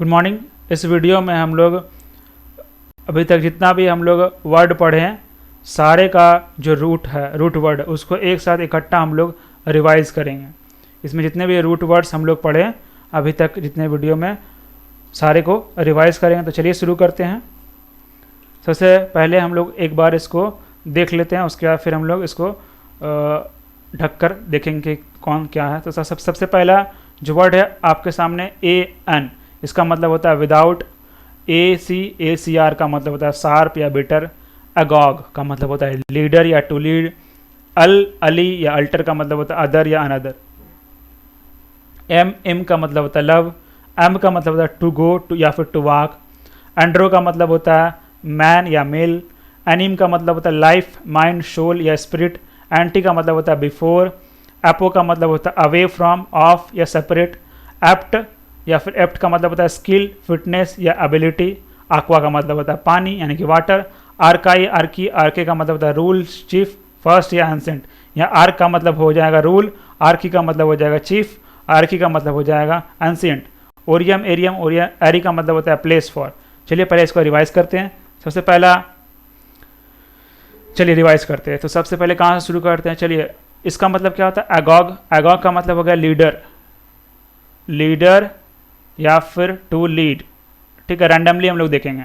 Good morning. इस video में हम लोग अभी तक जितना भी हम लोग वर्ड पढ़े हैं सारे का जो रूट है, रूट वर्ड, उसको एक साथ इकट्ठा हम लोग रिवाइज करेंगे। इसमें जितने भी रूट वर्ड्स हम लोग पढ़े अभी तक जितने वीडियो में सारे को रिवाइज करेंगे। तो चलिए शुरू करते हैं। सबसे पहले हम लोग एक बार इसको देख लेते हैं, उसके बाद फिर हम लोग इसको ढककर देखेंगे कौन क्या है। तो सबसे पहला जो वर्ड है आपके सामने AN, इसका मतलब होता है विदाउट। ACR का मतलब होता है शार्प या बिटर। अगॉग का मतलब होता है लीडर या टू लीड। अली या अल्टर का मतलब होता है अदर या अनदर। M का मतलब होता है लव। M का मतलब होता है टू गो टू या फिर टू वॉक। एंड्रो का मतलब होता है मैन या मेल। एनिम का मतलब होता है लाइफ, माइंड, सोल या स्पिरिट। एंटी का मतलब होता है बिफोर। एपो का मतलब होता है अवे फ्रॉम, ऑफ या सेपरेट। एप्ट या फिर एप्ट का मतलब होता है स्किल, फिटनेस या एबिलिटी। aqua का मतलब होता है पानी यानी कि वाटर। आर्काई, आर्के का मतलब होता है रूल, चीफ, फर्स्ट या एंसेंट। या आर्क का मतलब हो जाएगा रूल, आर्की का मतलब हो जाएगा चीफ, आर्की का मतलब हो जाएगा एंसेंट। ओरियम, एरी का मतलब होता है प्लेस फॉर। चलिए पहले इसको रिवाइज करते हैं। सबसे पहला चलिए रिवाइज करते हैं। तो सबसे पहले कहाँ से शुरू करते हैं? चलिए, इसका मतलब क्या होता है? एगॉग। एगॉग का मतलब हो गया लीडर या फिर टू लीड। ठीक है, रैंडमली हम लोग देखेंगे।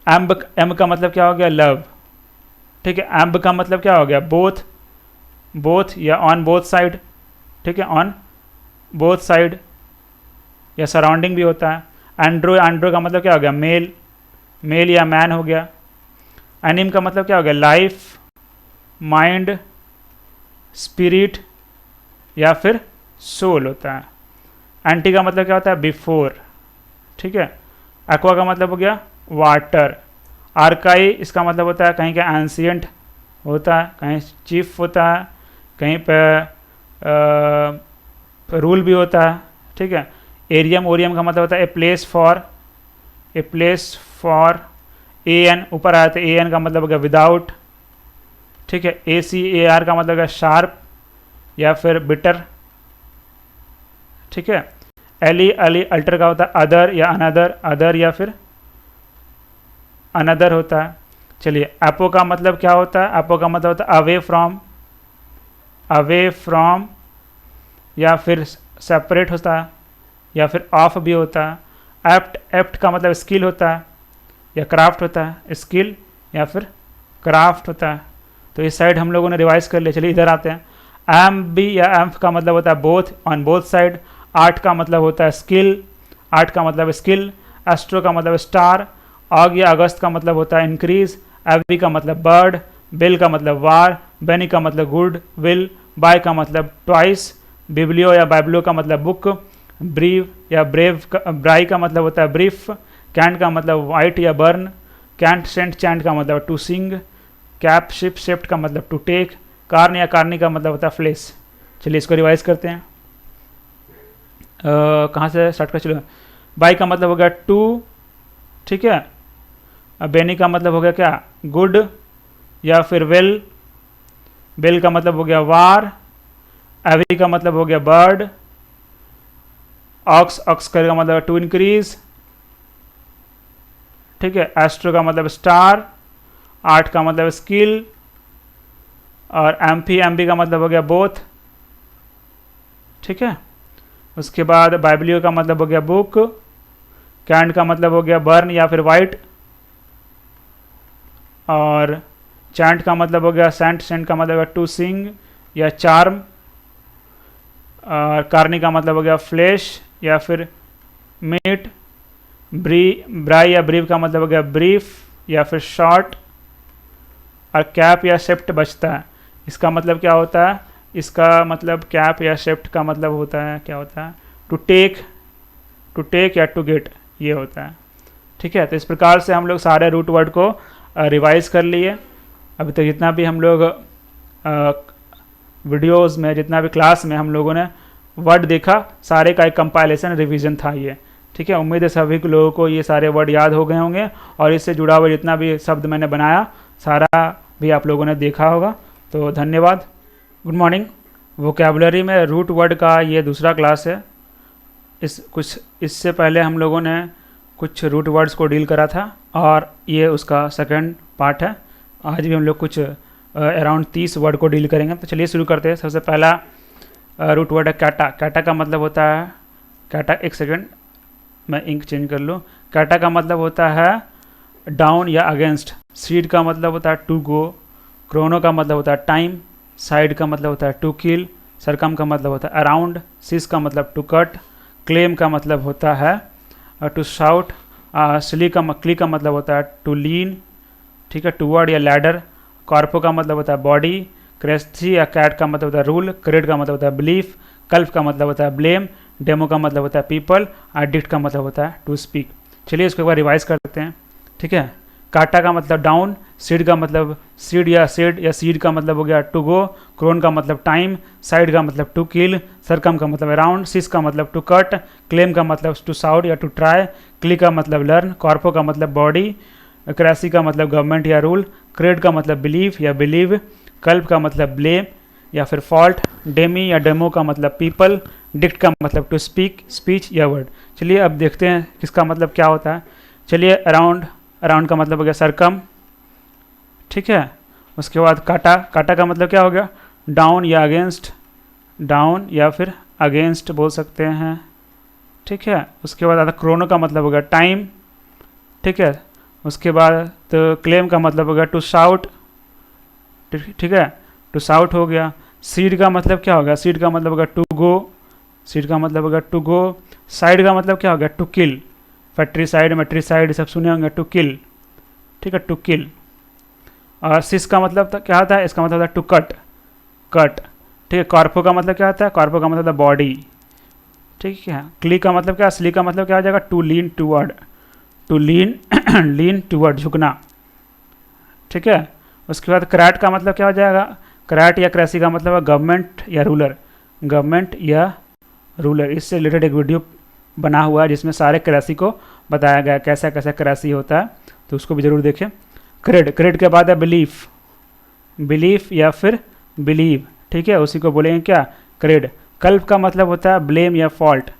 एम का मतलब क्या हो गया? लव। ठीक है, एम्ब का मतलब क्या हो गया? बोथ या ऑन बोथ साइड। ठीक है, ऑन बोथ साइड या सराउंडिंग भी होता है। एंड्रो का मतलब क्या हो गया? मेल या मैन हो गया। एनिम का मतलब क्या हो गया? लाइफ, माइंड, स्पिरिट या फिर सोल होता है। एंटी का मतलब क्या होता है? बिफोर। ठीक है, एक्वा का मतलब हो गया वाटर। आर्काई, इसका मतलब होता है कहीं का एंशियंट होता है, कहीं चीफ होता है, कहीं पे रूल भी होता है। ठीक है, ओरियम का मतलब होता है ए प्लेस फॉर। AN ऊपर आया था, AN का मतलब हो गया विदाउट। ठीक है, ACAR का मतलब है शार्प या फिर बिटर। ठीक है, अली अल्टर का होता है अदर या अदर या फिर अनदर होता है। चलिए, एपो का मतलब क्या होता है? एपो का मतलब होता है अवे फ्रॉम या फिर सेपरेट होता है या फिर ऑफ भी होता है। एप्ट का मतलब स्किल होता है या क्राफ्ट होता है। स्किल या फिर क्राफ्ट होता है। तो इस साइड हम लोगों ने रिवाइज कर लिया। चलिए इधर आते हैं। एम्बी या एम्फ का मतलब होता है both, on both side. Art का मतलब होता है स्किल, एस्ट्रो का मतलब स्टार। ऑग या अगस्त का मतलब होता है इंक्रीज। एवी का मतलब बर्ड। बिल का मतलब वार। बेनी का मतलब गुड विल। बाय का मतलब ट्वाइस। बिब्लियो या बाइब्लो का मतलब बुक। ब्रीव या ब्राई का मतलब होता है ब्रीफ। कैंट का मतलब वाइट या बर्न। कैंट सेंट चैंट का मतलब टू सिंग। कैप शिफ्ट का मतलब टू टेक। कार्न या कार्नी का मतलब होता है फ्लेस। चलिए इसको रिवाइज करते हैं। कहाँ से स्टार्ट कर? चलो, बाई का मतलब हो गया टू। ठीक है, बेनी का मतलब हो गया क्या? गुड या फिर वेल। बेल का मतलब हो गया वार। एवी का मतलब हो गया बर्ड। ऑक्स का मतलब टू इंक्रीज। ठीक है, एस्ट्रो का मतलब स्टार। आर्ट का मतलब स्किल। और एम्पी का मतलब हो गया बोथ। ठीक है, उसके बाद बाइब्लियो का मतलब हो गया बुक। कैंड का मतलब हो गया बर्न या फिर वाइट। और चैंट का मतलब हो गया सेंट का मतलब है टू सिंग या चार्म। और कार्नी का मतलब हो गया फ्लैश या फिर मीट। ब्राई या ब्रीफ का मतलब हो गया ब्रीफ या फिर शॉर्ट। और कैप या शेफ्ट बचता है। इसका मतलब क्या होता है? इसका मतलब कैप या शेफ्ट का मतलब होता है, क्या होता है? टू टेक या टू गेट, ये होता है। ठीक है, तो इस प्रकार से हम लोग सारे रूट वर्ड को रिवाइज कर लिए। अभी तक जितना भी हम लोग वीडियोस में, जितना भी क्लास में हम लोगों ने वर्ड देखा, सारे का एक कंपाइलेशन रिवीजन था ये। ठीक है, उम्मीद है सभी लोगों को ये सारे वर्ड याद हो गए होंगे और इससे जुड़ा हुआ जितना भी शब्द मैंने बनाया सारा भी आप लोगों ने देखा होगा। तो धन्यवाद। Good morning. वोकैबुलरी में रूट वर्ड का ये दूसरा क्लास है। इससे पहले हम लोगों ने कुछ रूट वर्ड्स को डील करा था और ये उसका सेकंड पार्ट है। आज भी हम लोग कुछ अराउंड 30 वर्ड को डील करेंगे। तो चलिए शुरू करते हैं। सबसे पहला रूट वर्ड है कैटा। कैटा का मतलब होता है, कैटा, एक सेकंड मैं इंक चेंज कर लूँ। कैटा का मतलब होता है डाउन या अगेंस्ट। सीड का मतलब होता है टू गो। क्रोनो का मतलब होता है टाइम। साइड का मतलब होता है टू किल। सरकम का मतलब होता है अराउंड। सिस का मतलब टू कट। क्लेम का मतलब होता है टू शाउट। क्ली का मतलब होता है टू लीन, ठीक है, टूवर्ड या लैडर। कॉर्पो का मतलब होता है बॉडी। क्रेस्थी या कैट का मतलब होता है रूल। क्रेड का मतलब होता है बिलीफ। कल्फ का मतलब होता है ब्लेम। डेमो का मतलब होता है पीपल। और डिक्ट का मतलब होता है टू स्पीक। चलिए इसको एक बार रिवाइज करते हैं, ठीक है। काटा का मतलब डाउन। सीड का मतलब सीड या सीड का मतलब हो गया टू गो। क्रोन का मतलब टाइम। साइड का मतलब टू किल। सरकम का मतलब अराउंड। सिस का मतलब टू कट। क्लेम का मतलब टू साउट या टू ट्राई। क्ली का मतलब लर्न। कॉर्पो का मतलब बॉडी। क्रेसी का मतलब गवर्नमेंट या रूल। क्रेड का मतलब बिलीफ या बिलीव। कल्प का मतलब ब्लेम या फिर फॉल्ट। डेमी या डेमो का मतलब पीपल। डिक्ट का मतलब टू स्पीक, स्पीच या वर्ड। चलिए अब देखते हैं किसका मतलब क्या होता है। चलिए अराउंड, अराउंड का मतलब हो गया सरकम, ठीक है। उसके बाद काटा, काटा का मतलब क्या हो गया डाउन या अगेंस्ट, डाउन या फिर अगेंस्ट बोल सकते हैं, ठीक है। उसके बाद आता क्रोनो का मतलब हो गया टाइम, ठीक है। उसके बाद तो क्लेम का मतलब हो गया टू शाउट, ठीक है, टू साउट हो गया। सीड का मतलब क्या होगा, सीड का मतलब होगा टू गो, सीड का मतलब होगा टू गो। साइड का मतलब क्या होगा टू किल। फैक्ट्रीसाइड, मेट्रीसाइड सब सुने होंगे, टू किल, ठीक है, टू किल। और सिस का मतलब क्या होता है, इसका मतलब होता है टू कट, कट, ठीक है। कॉर्पो का मतलब क्या होता है, कॉर्पो का मतलब होता है बॉडी, ठीक है। क्ली का मतलब क्या, स्ली का मतलब क्या हो जाएगा to lean toward, to lean lean toward, झुकना, ठीक है। उसके बाद करैट का मतलब क्या हो जाएगा, करैट या क्रेसी का मतलब है गवर्नमेंट या रूलर, गवर्नमेंट या रूलर। इससे रिलेटेड एक वीडियो बना हुआ है जिसमें सारे क्रेसी को बताया गया कैसा कैसा क्रेसी होता है, तो उसको भी ज़रूर देखें। क्रेड, क्रेड के बाद है बिलीफ, बिलीफ या फिर बिलीव, ठीक है, उसी को बोलेंगे क्या क्रेड। कल्प का मतलब होता है ब्लेम या फॉल्ट,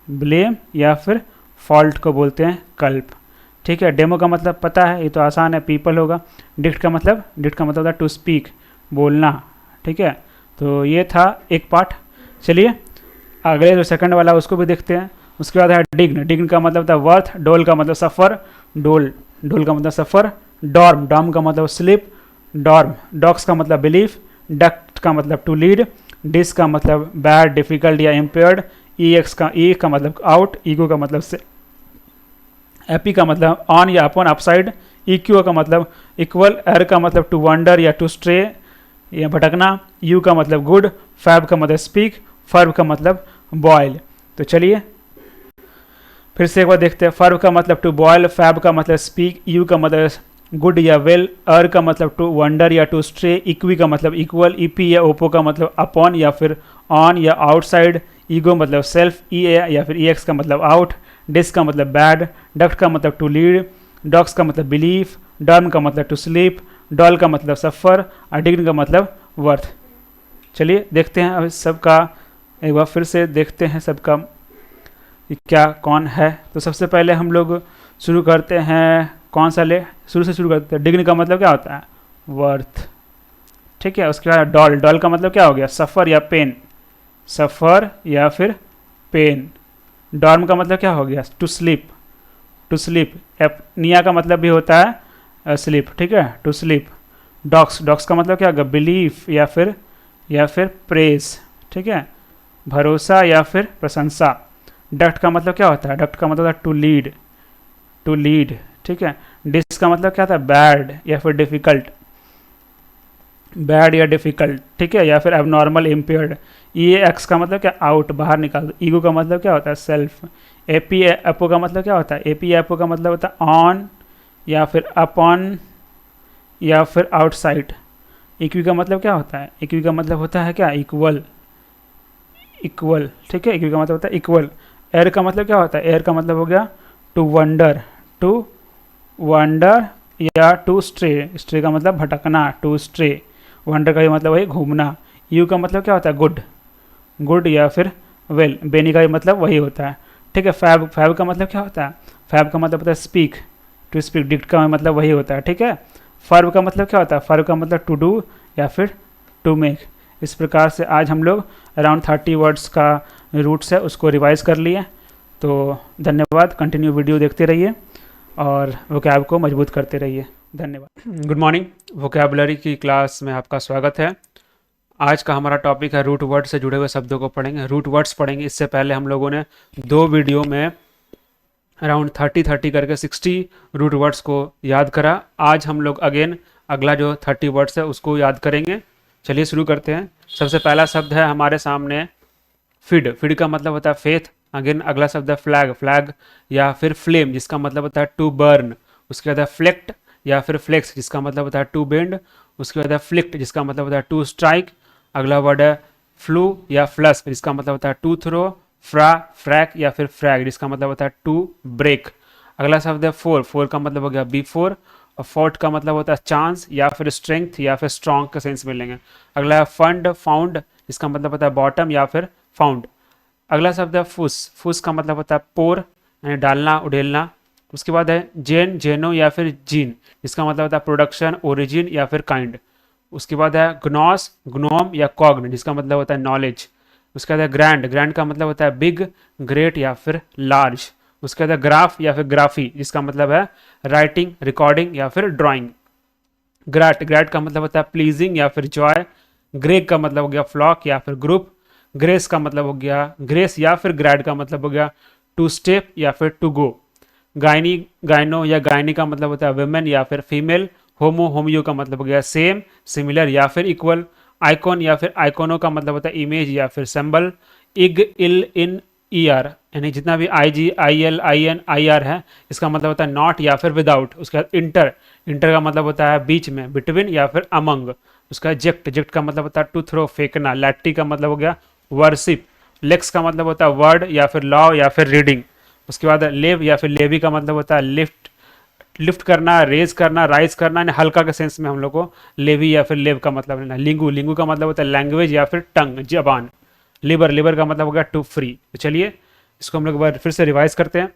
ब्लेम या फिर फॉल्ट को बोलते हैं कल्प, ठीक है। डेमो का मतलब पता है, ये तो आसान है, पीपल होगा। डिक्ट का मतलब होता है टू स्पीक, बोलना, ठीक है। तो ये था एक पार्ट। चलिए अगले जो सेकंड वाला उसको भी देखते हैं। उसके बाद है डिग्न, डिग्न का मतलब होता है वर्थ। डोल का मतलब सफ़र, डोल, डोल का मतलब सफ़र। डॉर्म, डॉर्म का मतलब स्लिप, डॉर्म। डॉक्स का मतलब बिलीफ। डक्ट का मतलब टू लीड। डिस का मतलब बैड, डिफिकल्ट या इम्पेयर्ड। ई का मतलब आउट। ईगो का मतलब से। एपी का मतलब ऑन या अपॉन, अपसाइड। इक्यू का मतलब इक्वल। एर का मतलब टू वंडर या टू स्ट्रे या भटकना। यू का मतलब गुड। फैब का मतलब स्पीक। फर्ब का मतलब बॉयल। तो चलिए फिर से एक बार देखते हैं। फर्ब का मतलब टू बॉयल। फैब का मतलब स्पीक। यू का मतलब गुड या वेल। एर का मतलब टू वंडर या टू स्ट्रे। इक्वी का मतलब इक्वल। ईपी या ओपो का मतलब अपॉन या फिर ऑन या आउटसाइड। ईगो मतलब सेल्फ। ई या फिर ई एक्स का मतलब आउट। डिस का मतलब बैड। डक्ट का मतलब टू लीड। डॉक्स का मतलब बिलीफ। डर्म का मतलब टू स्लीप। डॉल का मतलब सफ़र। और डिग्न का मतलब वर्थ। चलिए देखते हैं अब सबका एक बार फिर से देखते हैं सबका क्या कौन है। तो सबसे पहले हम लोग शुरू करते हैं, कौन सा ले, शुरू से शुरू करते हैं। डिग्न का मतलब क्या होता है वर्थ, ठीक है। उसके बाद डॉल, डॉल का मतलब क्या हो गया सफ़र या पेन, सफ़र या फिर पेन। डॉर्म का मतलब क्या हो गया टू स्लीप, टू स्लीप। निया का मतलब भी होता है स्लीप, ठीक है, टू स्लीप। डॉक्स, डॉक्स का मतलब क्या होगा बिलीफ या फिर प्रेस, ठीक है, भरोसा या फिर प्रशंसा। डक्ट का मतलब क्या होता है, डक्ट का मतलब होता है टू लीड, टू लीड, ठीक है। डिस का मतलब क्या होता है बैड या फिर डिफ़िकल्ट, बैड या डिफ़िकल्ट, ठीक है, या फिर एबनॉर्मल, इम्पेयर्ड। ई एक्स का मतलब क्या आउट, बाहर निकाल दो। ईगो का मतलब क्या होता है सेल्फ। एपी एपो का मतलब क्या होता है, एपी एपो का मतलब होता है ऑन या फिर अपॉन या फिर आउटसाइड। इक्वी का मतलब क्या होता है, इक्वी का मतलब होता है क्या इक्वल, इक्वल, ठीक है, इक्वी का मतलब होता है इक्वल। एर का मतलब क्या होता है, एयर का मतलब हो गया टू वंडर, टू वंडर या टू स्ट्रे। स्ट्रे का मतलब भटकना, टू स्ट्रे। वंडर का भी मतलब वही घूमना। यू का मतलब क्या होता है गुड, गुड या फिर वेल। बेनी का भी मतलब वही होता है, ठीक है। फैब, फैब का मतलब क्या होता है फैब का मतलब होता है स्पीक, टू स्पीक, डिक्ट का मतलब वही होता है, ठीक है। फर्ब का मतलब क्या होता है, फर्ब का मतलब टू डू या फिर टू मेक। इस प्रकार से आज हम लोग अराउंड 30 वर्ड्स का रूट्स है उसको रिवाइज कर लिए। तो धन्यवाद, कंटिन्यू वीडियो देखते रहिए और वोकैब को मजबूत करते रहिए। धन्यवाद। गुड मॉर्निंग, वोकैबुलरी की क्लास में आपका स्वागत है। आज का हमारा टॉपिक है रूट वर्ड से जुड़े हुए शब्दों को पढ़ेंगे, रूट वर्ड्स पढ़ेंगे। इससे पहले हम लोगों ने 2 वीडियो में अराउंड 30 करके 60 रूट वर्ड्स को याद करा। आज हम लोग अगेन अगला जो 30 वर्ड्स है उसको याद करेंगे। चलिए शुरू करते हैं। सबसे पहला शब्द है हमारे सामने फिड। फिड का मतलब होता है फेथ। अगेन अगला शब्द है फ्लैग। फ्लैग या फिर फ्लेम जिसका मतलब होता है टू बर्न। उसके बाद है फ्लेक्ट या फिर फ्लेक्स जिसका मतलब होता है टू बेंड। उसके बाद है फ्लिक्ट जिसका मतलब होता है टू स्ट्राइक। अगला वर्ड है फ्लू या फ्लस्क जिसका मतलब होता है टू थ्रो। फ्रा, फ्रैक या फिर फ्रैग जिसका मतलब होता है टू ब्रेक। अगला शब्द है फोर। फोर का मतलब हो गया बिफोर। और फोर्ट का मतलब होता है चांस या फिर स्ट्रेंथ या फिर स्ट्रॉन्ग का सेंस मिलेंगे। अगला है फंड, फाउंड जिसका मतलब होता है बॉटम या फिर फाउंड। अगला शब्द है फुस। फुस का मतलब होता है पोर यानी डालना, उड़ेलना। उसके बाद है जेन, जेनो या फिर जीन जिसका मतलब होता है प्रोडक्शन, ओरिजिन या फिर काइंड। उसके बाद है ग्नॉस, ग्नोम या कॉग्न जिसका मतलब होता है नॉलेज। उसके बाद है ग्रैंड। ग्रैंड का मतलब होता है बिग, ग्रेट या फिर लार्ज। उसके बाद है ग्राफ या फिर ग्राफी जिसका मतलब है राइटिंग, रिकॉर्डिंग या फिर ड्राइंग। ग्रैट। ग्रैट का मतलब होता है प्लीजिंग या फिर जॉय। ग्रेग का मतलब हो गया फ्लॉक या फिर ग्रुप। ग्रेस का मतलब हो गया ग्रेस या फिर ग्रैड का मतलब हो गया टू स्टेप या फिर टू गो। गायनी, गायनो या गायनी का मतलब होता है वुमेन या फिर फीमेल। होमो, होमियो का मतलब हो गया सेम, सिमिलर या फिर इक्वल। आइकॉन या फिर आइकोनो का मतलब होता है इमेज या फिर सिंबल। इग, इल, इन, ई आर यानी जितना भी I G, I L, I N, I R है इसका मतलब होता है नॉट या फिर विदाउट। उसके बाद इंटर। इंटर का मतलब होता है बीच में, बिटवीन या फिर अमंग। उसका जेक्ट। जेक्ट का मतलब होता है टू थ्रो, फेंकना। लैट्टी का मतलब हो गया वर्शिप। लेक्स का मतलब होता है वर्ड या फिर लॉ या फिर रीडिंग। उसके बाद लेव या फिर लेवी का मतलब होता है लिफ्ट, लिफ्ट करना, रेज करना, राइज करना। यानी हल्का के सेंस में हम लोग को लेवी या फिर लेव का मतलब लेना। लिंगू, लिंगू का मतलब होता है लैंग्वेज या फिर टंग, जबान। लिबर, लिबर का मतलब हो गया टू फ्री। तो चलिए इसको हम लोग एक बार फिर से रिवाइज करते हैं।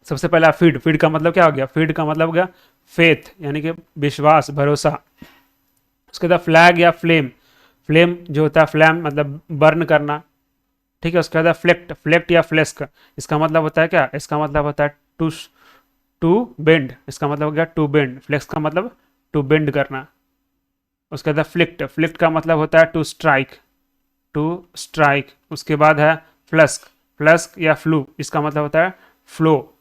सबसे पहला फीड। फीड का मतलब क्या हो गया, फीड का मतलब हो गया फेथ यानी कि विश्वास, भरोसा। उसके बाद फ्लैग या फ्लेम। फ्लेम जो होता है फ्लैम मतलब बर्न करना, ठीक है। उसके बाद फ्लेक्ट। फ्लेक्ट या फ्लेस्क इसका मतलब होता है क्या, इसका मतलब होता है टू टू बेंड। इसका मतलब हो गया टू बेंड। फ्लेक्स का मतलब टू बेंड करना। उसके बाद फ्लिक्ट। फ्लिक्ट का मतलब होता है टू स्ट्राइक, टू स्ट्राइक। उसके बाद है फ्लस्क। फ्लस्क या फ्लू इसका मतलब होता है फ्लो,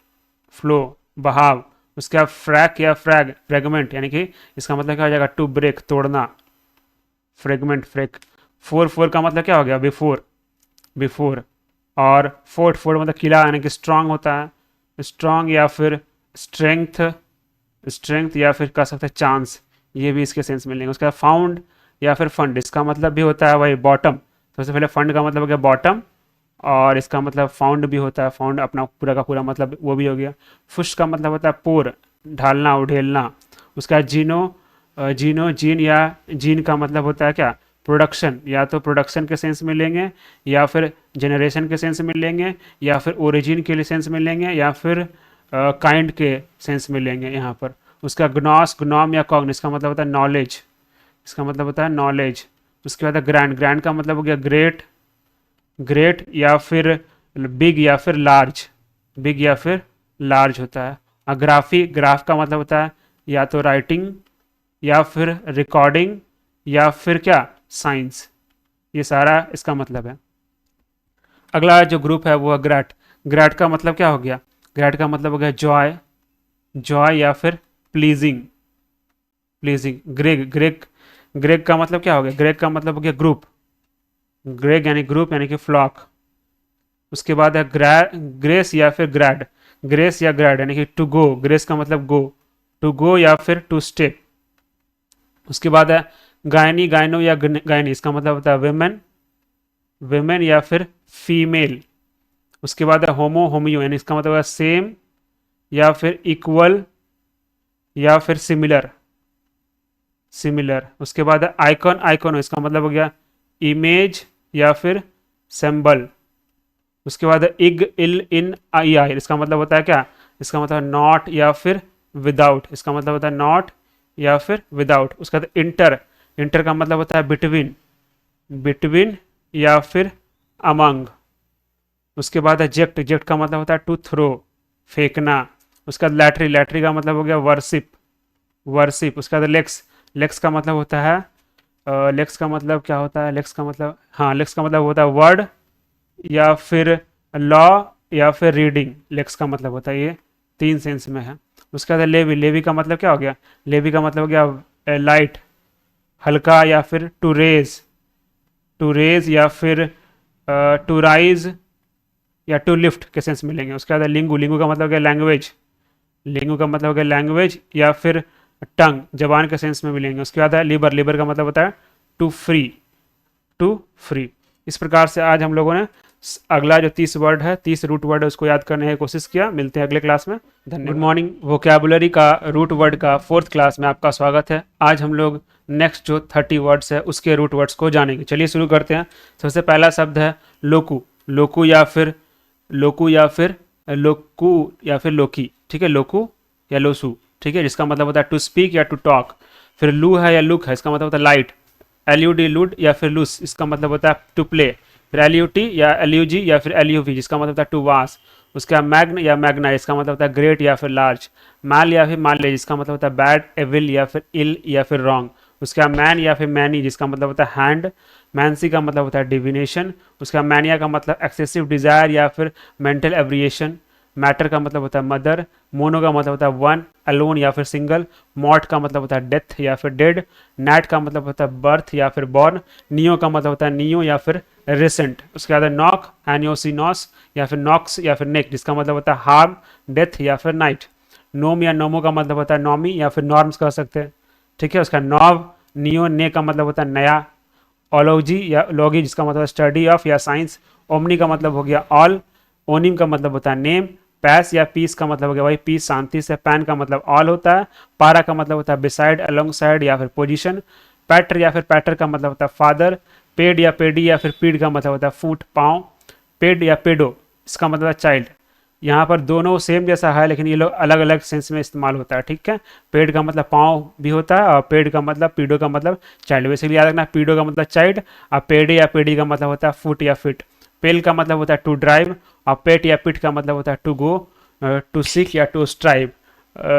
फ्लो, बहाव। उसके बाद फ्रैक या फ्रैग, फ्रेगमेंट यानी कि इसका मतलब क्या हो जाएगा टू ब्रेक, तोड़ना, फ्रेगमेंट, फ्रेक। फोर। फोर का मतलब क्या हो गया बिफोर, बिफोर। और फोर्ट। फोर्ट मतलब किला यानी कि स्ट्रांग होता है, स्ट्रांग या फिर स्ट्रेंथ, स्ट्रेंथ या फिर कह सकते हैं चांस, ये भी इसके सेंस मिलेंगे। उसके बाद फाउंड या फिर फंड इसका मतलब भी होता है वही बॉटम। सबसे पहले फंड का मतलब हो गया बॉटम और इसका मतलब फाउंड भी होता है, फाउंड अपना पूरा का पूरा मतलब वो भी हो गया। फुश का मतलब होता है पोर, ढालना, उड़ेलना। उसका बाद जीनो, जीनो, जीन या जीन का मतलब होता है क्या प्रोडक्शन, या तो प्रोडक्शन के सेंस में लेंगे या फिर जनरेशन के सेंस में लेंगे या फिर ओरिजिन के लिए सेंस में लेंगे या फिर काइंड के सेंस में लेंगे यहाँ पर। उसका ग्नॉस, ग्नॉम या कॉग्न इसका मतलब होता है नॉलेज, इसका मतलब होता है नॉलेज। उसके बाद ग्रैंड। ग्रैंड का मतलब हो गया ग्रेट, ग्रेट या फिर बिग या फिर लार्ज, बिग या फिर लार्ज होता है। ग्राफी। ग्राफ का मतलब होता है या तो राइटिंग या फिर रिकॉर्डिंग या फिर क्या साइंस, ये सारा इसका मतलब है। अगला जो ग्रुप है वो है ग्रैट। ग्रैट का मतलब क्या हो गया, ग्रैट का मतलब हो गया जॉय, जॉय या फिर pleasing, pleasing. Greg. Greg, Greg का मतलब क्या हो गया, ग्रेग का मतलब हो गया ग्रुप, ग्रेग यानी ग्रुप यानी कि फ्लॉक। उसके बाद है ग्रेस या फिर ग्रैड। ग्रेस या ग्रैड यानी कि टू गो। ग्रेस का मतलब गो, टू गो या फिर टू स्टेप। उसके बाद है गायनी, गायनो या गायनी इसका मतलब होता है वेमेन, वेमेन या फिर फीमेल। उसके बाद है होमो, होमियो यानी इसका मतलब है सेम या फिर इक्वल या फिर सिमिलर, सिमिलर। उसके बाद है आइकॉन, आइकॉन इसका मतलब हो गया इमेज या फिर सिंबल। उसके बाद है इग, इल, इन, आई, आई इसका मतलब होता है क्या इसका मतलब नॉट या फिर विदाउट, इसका मतलब होता है नॉट या फिर विदाउट। उसका बाद इंटर, इंटर का मतलब होता है बिटवीन, बिटवीन या फिर अमंग। उसके बाद है जेक्ट, जेक्ट का मतलब होता है टू थ्रो, फेंकना। उसका बाद लैटरी, लैटरी का मतलब हो गया वर्शिप, वर्शिप। उसका बाद लेक्स, लेक्स का मतलब होता है लेक्स का मतलब क्या होता है, लेक्स का मतलब, हाँ लेक्स का मतलब होता है वर्ड या फिर लॉ या फिर रीडिंग, लेक्स का मतलब होता है, ये 3 सेंस में है। उसके बाद लेवी, लेवी का मतलब क्या हो गया, लेवी का मतलब हो गया लाइट, हल्का या फिर टू रेज, टू रेज या फिर टू राइज या टू लिफ्ट के सेंस मिलेंगे। उसके बाद लिंगू, लिंगू का मतलब हो गया लैंग्वेज, लिंगू का मतलब हो गया लैंग्वेज या फिर टंग, जबान के सेंस में मिलेंगे। उसके बाद है लिबर, लिबर का मतलब होता है टू फ्री, टू फ्री। इस प्रकार से आज हम लोगों ने अगला जो 30 वर्ड है, 30 रूट वर्ड है, उसको याद करने की कोशिश किया। मिलते हैं अगले क्लास में, धन्यवाद। गुड मॉर्निंग, वोकैबुलरी का रूट वर्ड का 4th क्लास में आपका स्वागत है। आज हम लोग नेक्स्ट जो 30 वर्ड्स है उसके रूट वर्ड्स को जानेंगे। चलिए शुरू करते हैं। सबसे पहला शब्द है लोकू, लोकू या फिर लोकू या फिर लोकू या फिर लोकी, ठीक है, लोकू या लोसू, ठीक है, जिसका मतलब होता है टू स्पीक या टू टॉक। फिर लू है या लुक है, इसका मतलब होता है लाइट। एलयूडी लूड या फिर लूस, इसका मतलब होता है टू प्ले। फिर एलयूटी या एलयूजी या फिर एलयूवी, जिसका मतलब होता है टू वास। उसका मैग्न या मैग्ना, इसका मतलब होता है ग्रेट या फिर लार्ज। माल या फिर माले, जिसका मतलब होता है बैड, एविल या फिर इल या फिर रॉन्ग। उसका मैन या फिर मैनी, जिसका मतलब होता है हैंड। मैंसी का मतलब होता है डिविनेशन। उसका मैनिया का मतलब एक्सेसिव डिजायर या फिर मेंटल एवरिएशन। मैटर का मतलब होता है मदर। मोनो का मतलब होता है वन, अलोन या फिर सिंगल। मॉर्ट का मतलब होता है डेथ या फिर डेड। नैट का मतलब होता है बर्थ या फिर बॉर्न। नियो का मतलब होता है नियो या फिर रिसेंट। उसके बाद नॉक, एनियोसिनोस या फिर नॉक्स या फिर नेक, जिसका मतलब होता है हार्म, डेथ या फिर नाइट। नोम या नोमो का मतलब होता है नॉमी या फिर नॉर्म्स कह सकते हैं, ठीक है। उसका नॉव, नियो, ने का मतलब होता है नया। ओलॉजी या लॉगी, जिसका मतलब स्टडी ऑफ या साइंस। ओमनी का मतलब हो गया ऑल। ओनिम का मतलब होता है नेम। पैस या पीस का मतलब हो गया भाई पीस, शांति से। पैन का मतलब ऑल होता है। पारा का मतलब होता है बिसाइड, अलोंग साइड या फिर पोजीशन। पैटर या फिर पैटर का मतलब होता है फादर। पेड या पेडी या फिर पीड का मतलब होता है फूट, पाँव। पेड या पेडो, इसका मतलब है चाइल्ड। यहाँ पर दोनों सेम जैसा है लेकिन ये लोग अलग अलग सेंस में इस्तेमाल होता है, ठीक है। पेड का मतलब पाँव भी होता है और पेड का मतलब, पीडो का मतलब चाइल्ड। बेसिकली याद रखना, पीडो का मतलब चाइल्ड और पेडे या पेडी का मतलब होता है फुट या फिट। पेल का मतलब होता है टू ड्राइव और पेट या पिट का मतलब होता है टू गो, टू सीक या टू स्ट्राइव,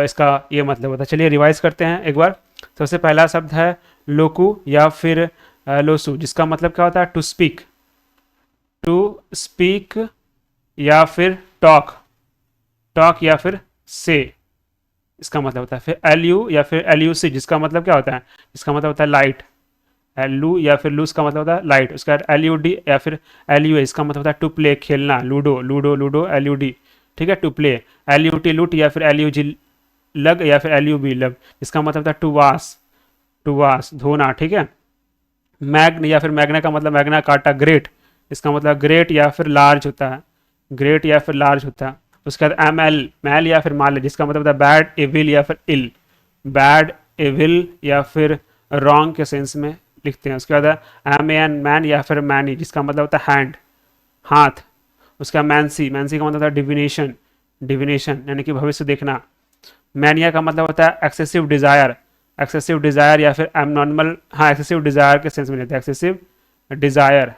इसका ये मतलब होता है। चलिए रिवाइज करते हैं एक बार। सबसे पहला शब्द है लोकू या फिर लोसू, जिसका मतलब क्या होता है टू स्पीक, टू स्पीक या फिर टॉक, टॉक या फिर से, इसका मतलब होता है। फिर एल यू या फिर एल यू सी, जिसका मतलब क्या होता है, इसका मतलब होता है लाइट। एलू या फिर लूस का मतलब होता है लाइट। उसका एल यू डी या फिर एल यू ए, इसका मतलब होता है टू प्ले, खेलना। Ludo, ludo, ludo, L U D, ठीक है, to play. L U T लूट या फिर एल यू जी लग या फिर एल यू बी लग, इसका मतलब होता है टू वास, टू वास, धोना, ठीक है। मैग्न या फिर मैग्ना का मतलब मैग्ना काटा, ग्रेट, इसका मतलब ग्रेट या फिर लार्ज होता है, ग्रेट या फिर लार्ज होता है। उसके बाद एम एल, मैल या फिर माल, जिसका मतलब होता है बैड, एविल या फिर इल, बैड, एविल या फिर रॉन्ग के सेंस में लिखते हैं। उसके बाद एम एन, मैन या फिर मैनी, जिसका मतलब होता है हैंड, हाथ। उसका मैंसी, मैंसी का मतलब होता है डिविनेशन, डिविनेशन यानी कि भविष्य देखना। मैनिया का मतलब होता है एक्सेसिव डिजायर, एक्सेसिव डिजायर या फिर एबनॉर्मल, हाँ एक्सेसिव डिजायर के सेंस में लेते हैं, एक्सेसिव डिजायर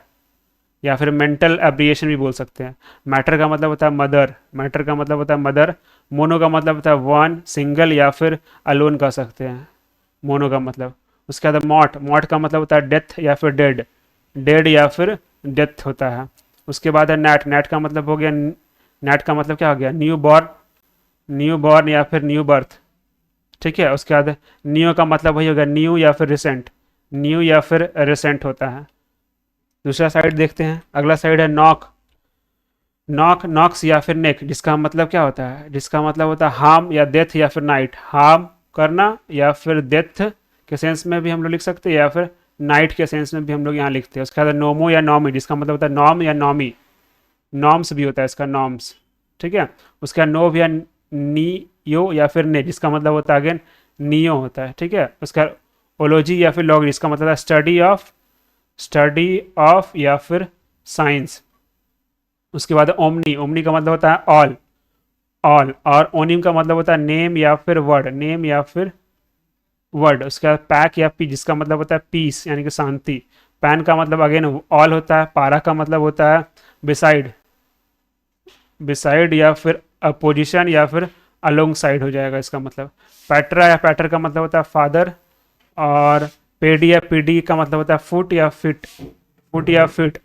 या फिर मेंटल एब्रिएशन भी बोल सकते हैं। मैटर का मतलब होता है मदर, मैटर का मतलब होता है मदर। मोनो का मतलब होता है वन, सिंगल या फिर अलोन कह सकते हैं, मोनो का मतलब। उसके बाद मॉट, मॉट का मतलब होता है डेथ या फिर डेड, डेड या फिर डेथ होता है। उसके बाद है नैट, नैट का मतलब हो गया, नैट का मतलब क्या हो गया, न्यू बॉर्न, न्यू बॉर्न या फिर न्यू बर्थ, ठीक है। उसके बाद न्यू का मतलब वही होगा न्यू या फिर रिसेंट, न्यू या फिर रिसेंट होता है। दूसरा साइड देखते हैं, अगला साइड है नॉक, नॉक, नॉक्स या फिर नेक, जिसका मतलब क्या होता है, जिसका मतलब होता है हार्म या डेथ या फिर नाइट, हार्म करना या फिर डेथ के सेंस में भी हम लोग लिख सकते हैं या फिर नाइट के सेंस में भी हम लोग यहाँ लिखते हैं। उसके बाद नोमो या नॉमी, जिसका मतलब होता है नॉम या नॉमी, नॉम्स भी होता है इसका, नॉम्स, ठीक है। उसका नोव या नीयो या फिर ने, जिसका मतलब होता है अगेन नियो होता है, ठीक है। उसका ओलॉजी या फिर लॉग, जिसका मतलब है स्टडी ऑफ, स्टडी ऑफ या फिर साइंस। उसके बाद ओमनी, ओमनी का मतलब होता है ऑल, ऑल, और ओनिम का मतलब होता है नेम या फिर वर्ड, नेम या फिर वर्ड। उसके बाद पैक या पी, जिसका मतलब होता है पीस यानी कि शांति। पैन का मतलब अगेन ऑल होता है। पारा का मतलब होता है बिसाइड, बिसाइड या फिर अपोजिशन या फिर अलोंग साइड हो जाएगा इसका मतलब। पैट्रा या पैटर का मतलब होता है फादर। और पेडी या पीडी का मतलब होता है फुट या फिट, फुट या फिट।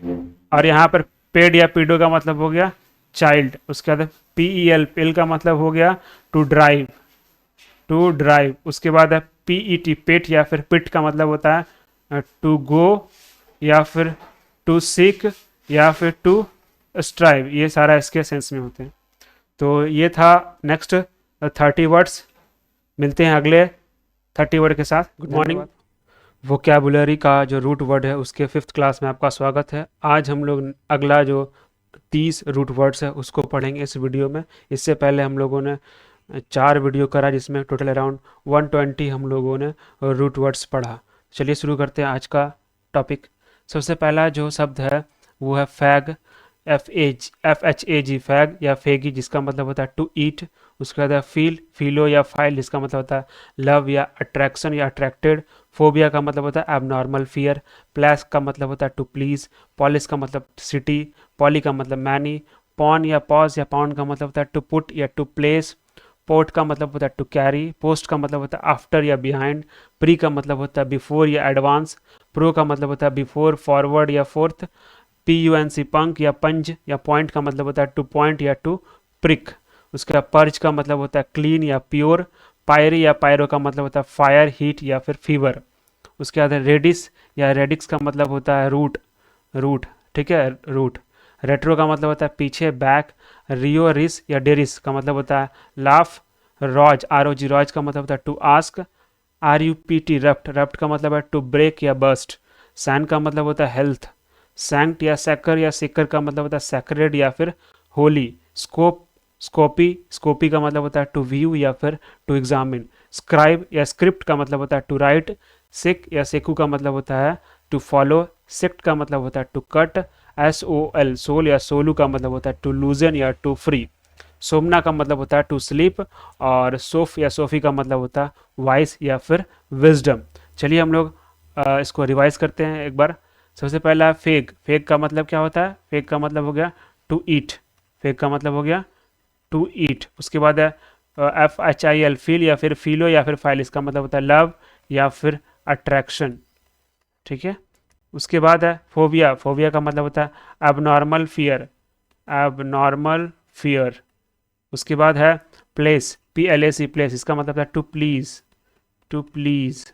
और यहाँ पर पेड या पीडो का मतलब हो गया चाइल्ड। उसके बाद पीईएल, पेल का मतलब हो गया टू ड्राइव, टू ड्राइव। उसके बाद है पीईटी, पेट या फिर पिट का मतलब होता है टू गो या फिर टू सीक या फिर टू स्ट्राइव। ये सारा इसके सेंस में होते हैं। तो ये था नेक्स्ट 30 वर्ड्स। मिलते हैं अगले 30 वर्ड के साथ। Good morning. वोकैबुलरी का जो रूट वर्ड है उसके 5th क्लास में आपका स्वागत है। आज हम लोग अगला जो 30 रूट वर्ड्स है उसको पढ़ेंगे इस वीडियो में। इससे पहले हम लोगों ने 4 वीडियो करा जिसमें टोटल अराउंड 120 हम लोगों ने रूट वर्ड्स पढ़ा। चलिए शुरू करते हैं आज का टॉपिक। सबसे पहला जो शब्द है वो है फैग, FHAG, फैग या फेगी, जिसका मतलब होता है टू ईट। उसके बाद है फील, फीलो या फाइल, जिसका मतलब होता है लव या अट्रैक्शन या अट्रैक्टेड। फोबिया का मतलब होता है एबनॉर्मल फियर। प्लैस का मतलब होता है टू प्लीज। पॉलिस का मतलब सिटी। पॉली का मतलब मैनी। पॉन या पॉज या पाउंड का मतलब होता है टू पुट या टू प्लेस। पोर्ट का मतलब होता है टू कैरी। पोस्ट का मतलब होता है आफ्टर या बिहाइंड। प्री का मतलब होता है बिफोर या एडवांस। प्रो का मतलब होता है बिफोर, फॉरवर्ड या फोर्थ। PUNC, पंक या पंज या पॉइंट का मतलब होता है टू पॉइंट या टू प्रिक। उसके बाद पर्ज का मतलब होता है क्लीन या प्योर। पायरी या पायरो का मतलब होता है फायर, हीट या फिर फीवर। उसके बाद रेडिस या रेडिक्स का मतलब होता है रूट, रूट, ठीक है, रूट। रेट्रो का मतलब होता है पीछे, बैक। रियो, रिस या डेरिस का मतलब होता है लाफ। रॉज, ROG, रॉज का मतलब होता है to ask. RUPT, ruffed, ruffed का मतलब है टू ब्रेक या बस्ट। सैन का मतलब होता है हेल्थ। सैंक्ट या सैकर या सिकर का मतलब होता है सैक्रेड या फिर होली। स्कोप, स्कोपी, स्कोपी का मतलब होता है टू व्यू या फिर टू एग्जामिन। स्क्राइब या स्क्रिप्ट का मतलब होता है टू राइट। सिक या सेकू का मतलब होता है टू फॉलो। सेक्ट का मतलब होता है टू कट। SOL, सोल या सोलू का मतलब होता है टू लूजन या टू फ्री। सोमना का मतलब होता है टू स्लीप। और सोफ या सोफी का मतलब होता है वाइस या फिर विजडम। चलिए हम लोग इसको रिवाइज करते हैं एक बार। सबसे पहला फेक, फेक का मतलब क्या होता है? फेक का मतलब हो गया टू ईट, फेक का मतलब हो गया टू ईट। उसके बाद है FHIL, फील या फिर फीलो या फिर फाइल, इसका मतलब होता है लव या फिर अट्रैक्शन, ठीक है। उसके बाद है फोबिया, फोबिया का मतलब होता है एबनॉर्मल फियर, एबनॉर्मल फियर। उसके बाद है प्लेस, PLAC, प्लेस, इसका मतलब है टू प्लीज, टू प्लीज।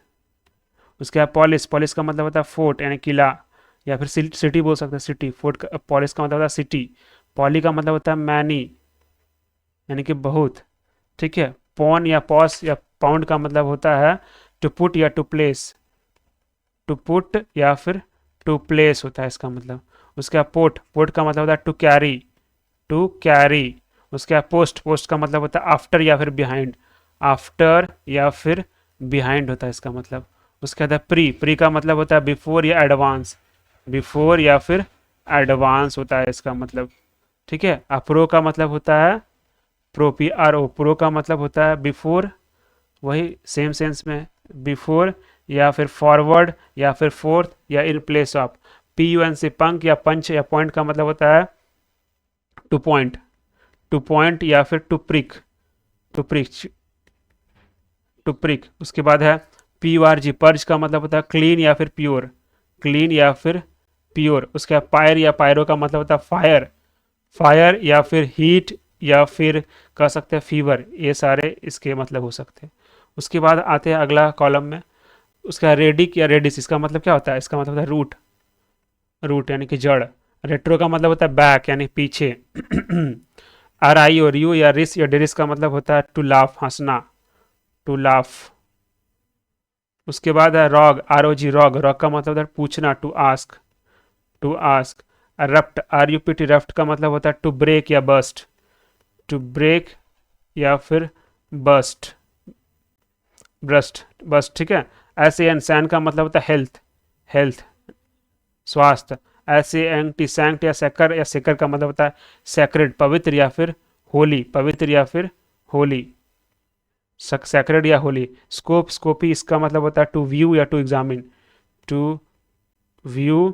उसके बाद पॉलिस, पॉलिस का मतलब होता है फोर्ट यानी किला, या फिर सिटी बोल सकते हैं, सिटी। फोर्ट का, पॉलिस का मतलब होता है सिटी। पॉली का मतलब होता है मैनी यानी कि बहुत, ठीक है। पॉन या पॉस या पाउंड का मतलब होता है टू पुट या टू प्लेस, टू पुट या फिर टू प्लेस होता है इसका मतलब। उसके बाद पोर्ट, पोर्ट का मतलब होता है टू कैरी, टू कैरी। उसके बाद पोस्ट, पोस्ट का मतलब होता है आफ्टर या फिर बिहाइंड, आफ्टर या फिर बिहाइंड होता है इसका मतलब। उसके बाद प्री, प्री का मतलब होता है बिफोर या एडवांस, बिफोर या फिर एडवांस होता है इसका मतलब, ठीक है। अप्रो का मतलब होता है प्रो, PRO, प्रो का मतलब होता है बिफोर, वही सेम सेंस में, बिफोर या फिर फॉरवर्ड या फिर फोर्थ या इन प्लेस ऑफ। PUNC, पंक या पंच या पॉइंट का मतलब होता है टू पॉइंट, टू पॉइंट या फिर to prick, to prick, to prick. उसके बाद है PURG, पर्ज का मतलब होता है क्लीन या फिर प्योर, क्लीन या फिर प्योर। उसके बाद पायर या पायरो का मतलब होता है फायर, फायर या फिर हीट या फिर कह सकते हैं फीवर, ये सारे इसके मतलब हो सकते हैं। उसके बाद आते हैं अगला कॉलम में। उसका रेडिक या रेडिस, इसका मतलब क्या होता है? इसका मतलब होता है रूट, रूट यानी कि जड़। रेट्रो का मतलब होता है बैक यानी पीछे। RIO, रियो या रिस या डेरिस का मतलब होता है टू लाफ, हंसना, टू लाफ। उसके बाद है रॉग, ROG, रॉग, रॉग का मतलब होता है पूछना, to ask, to ask. Rupt, RUPT, rupt का मतलब होता है टू ब्रेक या बस्ट, टू ब्रेक या फिर बस्ट, ब्रस्ट, बस्ट, ठीक है। SAN, सैन का मतलब होता है हेल्थ, हेल्थ, स्वास्थ्य। SANCT, सैंक्ट या सेकर, या सेकर का मतलब होता है सेक्रेड, पवित्र या फिर होली, पवित्र या फिर होली, सैक्रेड या होली। स्कोप, स्कोपी, इसका मतलब होता है टू व्यू या टू एग्जामिन, टू व्यू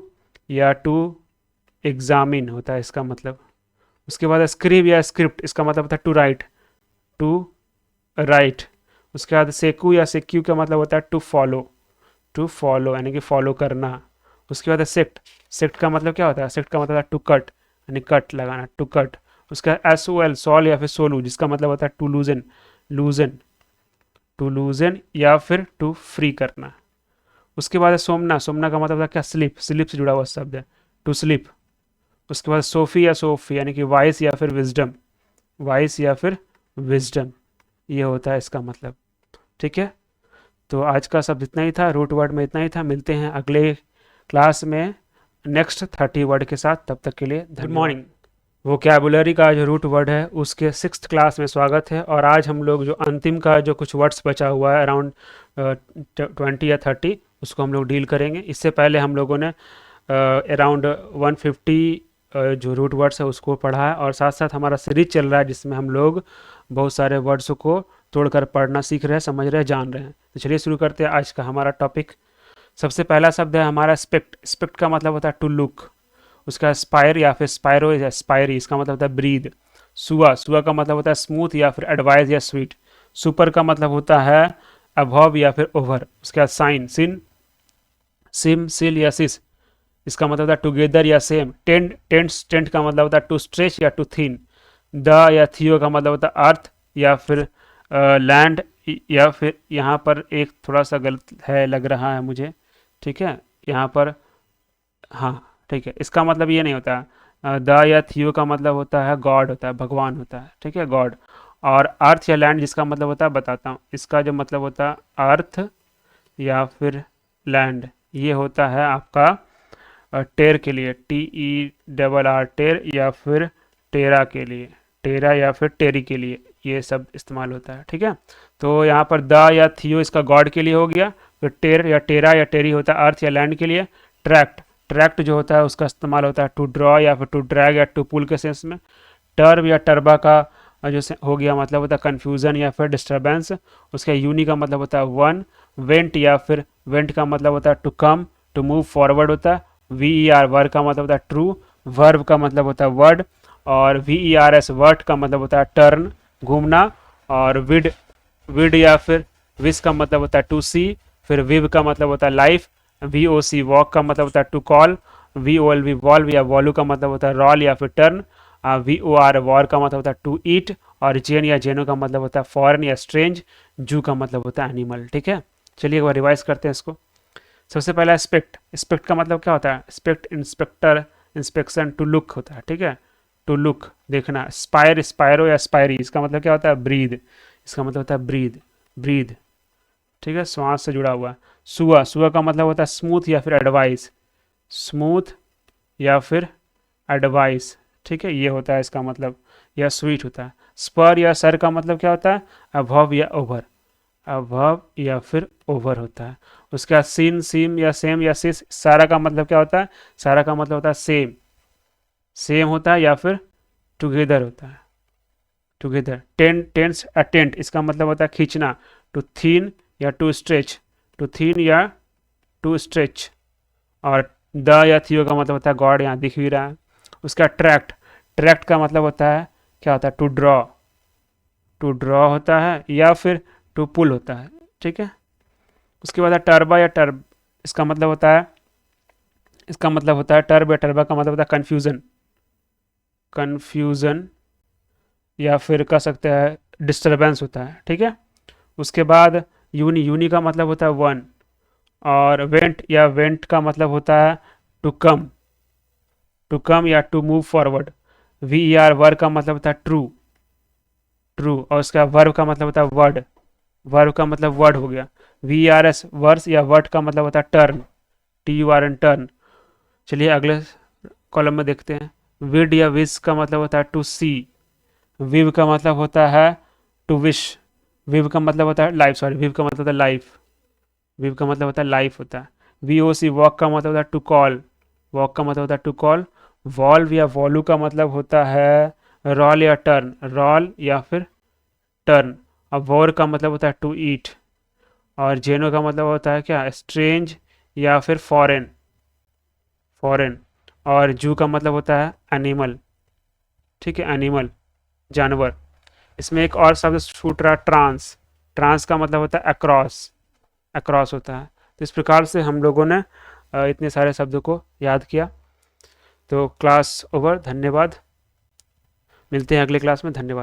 या टू एग्जामिन होता है इसका मतलब। उसके बाद स्क्रिप या स्क्रिप्ट, इसका मतलब होता है टू राइट, टू राइट। उसके बाद सेकू या सेक्यू का मतलब होता है टू फॉलो यानी कि फॉलो करना। उसके बाद सेक्ट, सेक्ट का मतलब क्या होता है? सेक्ट का मतलब है टू कट यानी कट लगाना, टू कट। उसका एस ओ एल, सॉल या फिर सोलू, जिसका मतलब होता है टू लूजन, लूजन, टू लूजन या फिर टू फ्री करना। उसके बाद है सोमना, सोमना का मतलब होता है क्या? स्लिप, स्लिप से जुड़ा हुआ शब्द है, टू स्लिप। उसके बाद सोफी या सोफी यानी कि वाइस या फिर विजडम, वाइस या फिर विजडम, ये होता है इसका मतलब। ठीक है, तो आज का सब इतना ही था, रूट वर्ड में इतना ही था। मिलते हैं अगले क्लास में नेक्स्ट 30 वर्ड के साथ, तब तक के लिए गुड मॉर्निंग। वोकैबुलरी का जो रूट वर्ड है उसके 6th क्लास में स्वागत है। और आज हम लोग जो अंतिम का जो कुछ वर्ड्स बचा हुआ है अराउंड 20 या 30, उसको हम लोग डील करेंगे। इससे पहले हम लोगों ने अराउंड 150 जो रूट वर्ड्स है उसको पढ़ा है, और साथ साथ हमारा सीरीज चल रहा है जिसमें हम लोग बहुत सारे वर्ड्स को तोड़कर पढ़ना सीख रहे हैं, समझ रहे हैं, जान रहे हैं। तो चलिए शुरू करते हैं आज का हमारा टॉपिक। सबसे पहला शब्द है हमारा स्पेक्ट। स्पेक्ट का मतलब होता है टू लुक। उसका स्पायर या फिर स्पायरो या स्पायरी, इसका मतलब होता है ब्रीद। सुआ, सुआ का मतलब होता है स्मूथ या फिर एडवाइस या स्वीट। सुपर का मतलब होता है अबव या फिर ओवर। उसके बाद साइन, सिन, सिम, सिल या सिस, इसका मतलब होता है टुगेदर या सेम। टेंट, टेंट्स, टेंट का मतलब होता है टू स्ट्रेच या टू थिन। द या थियो का मतलब होता है अर्थ या फिर लैंड, या फिर यहाँ पर एक थोड़ा सा गलत है लग रहा है मुझे, ठीक है, यहाँ पर, हाँ ठीक है, इसका मतलब ये नहीं होता। द या थियो का मतलब होता है गॉड, होता है भगवान होता है, ठीक है, गॉड। और अर्थ या लैंड जिसका मतलब होता है बताता हूँ, इसका जो मतलब होता है अर्थ या फिर लैंड, ये होता है आपका टेर के लिए, TERR, टेर, या फिर टेरा के लिए, टेरा या फिर टेरी के लिए ये सब इस्तेमाल होता है। ठीक है, तो यहाँ पर द या थियो इसका गॉड के लिए हो गया। फिर टेर या टेरा या टेरी होता है अर्थ या लैंड के लिए। ट्रैक्ट, ट्रैक्ट जो होता है उसका इस्तेमाल होता है टू ड्रॉ या फिर टू ड्रैग या टू पुल के सेंस में। टर्ब या टर्बा का जो हो गया मतलब होता है कन्फ्यूज़न या फिर डिस्टर्बेंस। उसका यूनी का मतलब होता है वन। वेंट या फिर वेंट का मतलब होता है to come, to move forward होता है। VER, वर्ड का मतलब होता है ट्रू। वर्ब का मतलब होता है वर्ड। और VERS, वर्ड का मतलब होता है टर्न, घूमना। और विड, विड या फिर विश का मतलब होता है टू सी। फिर विव का मतलब होता है लाइफ। VOC, वॉक का मतलब होता है टू कॉल। VOLV, वॉल्व या वॉल्यू का मतलब होता है रॉल या फिर टर्न। VOR, वॉर का मतलब होता है टू ईट। और जेन या जेनो का मतलब होता है फॉरेन या स्ट्रेंज। जू का मतलब होता है एनिमल। ठीक है, चलिए एक बार रिवाइज करते हैं इसको। सबसे पहला स्पेक्ट, स्पेक्ट का मतलब क्या होता है? Spect, inspector, inspection, to look होता है। ठीक है, टू लुक, देखना। स्पायर, स्पायरो या स्पायरी, इसका मतलब क्या होता है? ब्रीद, इसका मतलब होता है ब्रीद, ब्रीद, ठीक है, श्वास से जुड़ा हुआ। सुआ, सुआ का मतलब होता है स्मूथ या फिर एडवाइस, स्मूथ या फिर एडवाइस, ठीक है, ये होता है इसका मतलब, या स्वीट होता है। स्पर या सर का मतलब क्या होता है? अभव या ओवर, अभव या फिर ओवर होता है। उसके बाद सीन, सीम या सेम या सिस, सारा का मतलब क्या होता है? सारा का मतलब होता है सेम, सेम होता है या फिर टुगेदर होता है, टुगेदर। टेंट, टेंस, अटेंट, इसका मतलब होता है खींचना, टू थीन या टू स्ट्रेच, टू थीन या टू स्ट्रेच। और द या थियो का मतलब होता है गॉड, यहाँ दिख भी रहा है। उसका ट्रैक्ट, ट्रैक्ट का मतलब होता है क्या होता है? टू ड्रॉ, टू ड्रॉ होता है या फिर टू पुल होता है। ठीक है, उसके बाद है टर्बा या टर्ब, इसका मतलब होता है, इसका मतलब होता है टर्ब या टर्बा का मतलब होता है कन्फ्यूज़न, कन्फ्यूज़न या फिर कह सकते हैं डिस्टर्बेंस होता है। ठीक है, उसके बाद यूनी, यूनी का मतलब होता है वन। और वेंट या वेंट का मतलब होता है टू कम, टू कम या to move forward. VER, word का मतलब होता है ट्रू, ट्रू। और उसका वर्ब का मतलब होता है वर्ड, वर्ब का मतलब वर्ड हो गया। VERS, वर्स या वर्ड का मतलब होता है टर्न, TURN, टर्न। चलिए अगले कॉलम में देखते हैं। विड या विश का मतलब होता है टू सी। विव का मतलब होता है टू विश। विव का मतलब होता है लाइफ, सॉरी, विव का मतलब होता है लाइफ, विव का मतलब होता है लाइफ होता है। VOC, वॉक का मतलब होता है टू कॉल, वॉक का मतलब होता है टू कॉल। वॉल्व या वॉल्यू का मतलब होता है रॉल या टर्न, रॉल या फिर टर्न। अब वॉर का मतलब होता है टू ईट, और जेनो का मतलब होता है क्या, स्ट्रेंज या फिर फॉरेन, फॉरेन। और जू का मतलब होता है एनिमल, ठीक है, एनिमल, जानवर। इसमें एक और शब्द छूट रहा, ट्रांस। ट्रांस का मतलब होता है अक्रॉस, अक्रॉस होता है। तो इस प्रकार से हम लोगों ने इतने सारे शब्दों को याद किया। तो क्लास ओवर, धन्यवाद, मिलते हैं अगले क्लास में, धन्यवाद।